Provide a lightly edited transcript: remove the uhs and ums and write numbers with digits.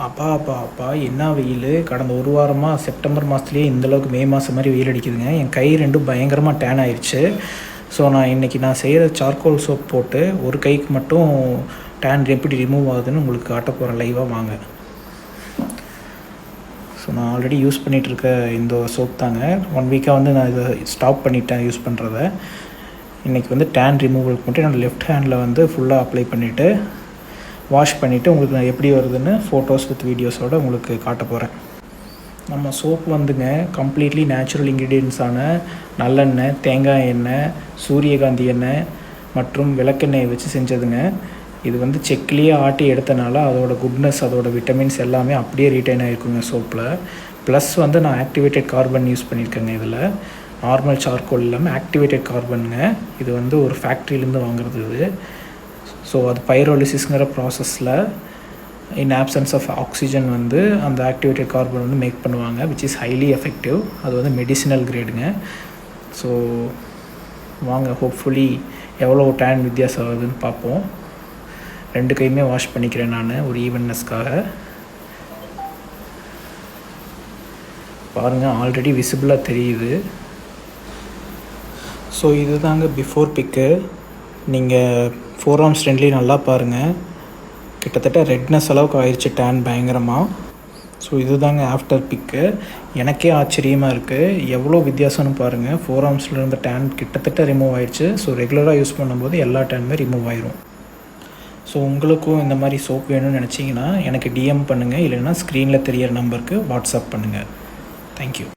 அப்பா அப்பா அப்பா என்ன வெயில்! கடந்த ஒரு வாரமாக செப்டம்பர் மாதத்துலேயே இந்தளவுக்கு மே மாதம் மாதிரி வெயில் அடிக்குதுங்க. என் கை ரெண்டும் பயங்கரமாக டேன் ஆயிடுச்சு. ஸோ இன்றைக்கி நான் செய்கிற சார்கோல் சோப் போட்டு ஒரு கைக்கு மட்டும் டேன் எப்படி ரிமூவ் ஆகுதுன்னு உங்களுக்கு காட்ட போகிறேன் லைவாக வாங்க. ஸோ நான் ஆல்ரெடி யூஸ் பண்ணிகிட்ருக்க இந்த சோப் தாங்க. 1 வீக்காக வந்து நான் இதை ஸ்டாப் பண்ணிட்டேன் யூஸ் பண்ணுறத. இன்றைக்கி வந்து டேன் ரிமூவலுக்கு மட்டும் என்னோடய லெஃப்ட் ஹேண்டில் வந்து ஃபுல்லாக அப்ளை பண்ணிவிட்டு வாஷ் பண்ணிவிட்டு உங்களுக்கு நான் எப்படி வருதுன்னு ஃபோட்டோஸ் வித் வீடியோஸோடு உங்களுக்கு காட்ட போகிறேன். நம்ம சோப் வந்துங்க கம்ப்ளீட்லி நேச்சுரல் இன்க்ரீடியன்ஸான நல்லெண்ணெய், தேங்காய் எண்ணெய், சூரியகாந்தி எண்ணெய் மற்றும் விளக்கெண்ணெயை வச்சு செஞ்சதுங்க. இது வந்து செக்லேயே ஆட்டி எடுத்தனால அதோட குட்னஸ், அதோட விட்டமின்ஸ் எல்லாமே அப்படியே ரீட்டைன் ஆகிருக்குங்க சோப்பில். ப்ளஸ் வந்து நான் ஆக்டிவேட்டட் கார்பன் யூஸ் பண்ணியிருக்கேங்க. இதில் நார்மல் சார்கோல் இல்லாமல் ஆக்டிவேட்டட் கார்பனுங்க. இது வந்து ஒரு ஃபேக்ட்ரியிலேருந்து வாங்குறது இது. ஸோ அது பைரோலிசிஸ்ங்கிற ப்ராசஸில் இன் ஆப்சன்ஸ் ஆஃப் ஆக்சிஜன் வந்து அந்த ஆக்டிவேட்டட் கார்பன் வந்து மேக் பண்ணுவாங்க, விச் இஸ் ஹைலி எஃபெக்டிவ். அது வந்து மெடிசினல் கிரேடுங்க. ஸோ வாங்க, ஹோப்ஃபுல்லி எவ்வளோ டேன் வித்தியாசம் ஆகுதுன்னு பார்ப்போம். 2 கையுமே வாஷ் பண்ணிக்கிறேன் நான் ஒரு ஈவன்னஸ்க்காக. பாருங்கள், ஆல்ரெடி விசிபிளாக தெரியுது. ஸோ இது தாங்க பிஃபோர் பிக்கு. நீங்கள் ஃபோர்ஆர்ம்ஸ் ரெண்டுலேயும் நல்லா பாருங்கள், கிட்டத்தட்ட ரெட்னஸ் அளவுக்கு ஆயிடுச்சு டேன் பயங்கரமாக. ஸோ இது தாங்க ஆஃப்டர் பிக்கு. எனக்கே ஆச்சரியமாக இருக்குது, எவ்வளோ வித்தியாசம்னு பாருங்கள். ஃபோர்ஆர்ம்ஸில் இருந்த டேன் கிட்டத்தட்ட ரிமூவ் ஆயிடுச்சு. ஸோ ரெகுலராக யூஸ் பண்ணும்போது எல்லா டேனுமே ரிமூவ் ஆயிரும். ஸோ உங்களுக்கும் இந்த மாதிரி சோப் வேணும்னு நினச்சிங்கன்னா எனக்கு டிஎம் பண்ணுங்கள், இல்லைன்னா ஸ்க்ரீனில் தெரியிற நம்பருக்கு வாட்ஸ்அப் பண்ணுங்கள். தேங்க்யூ.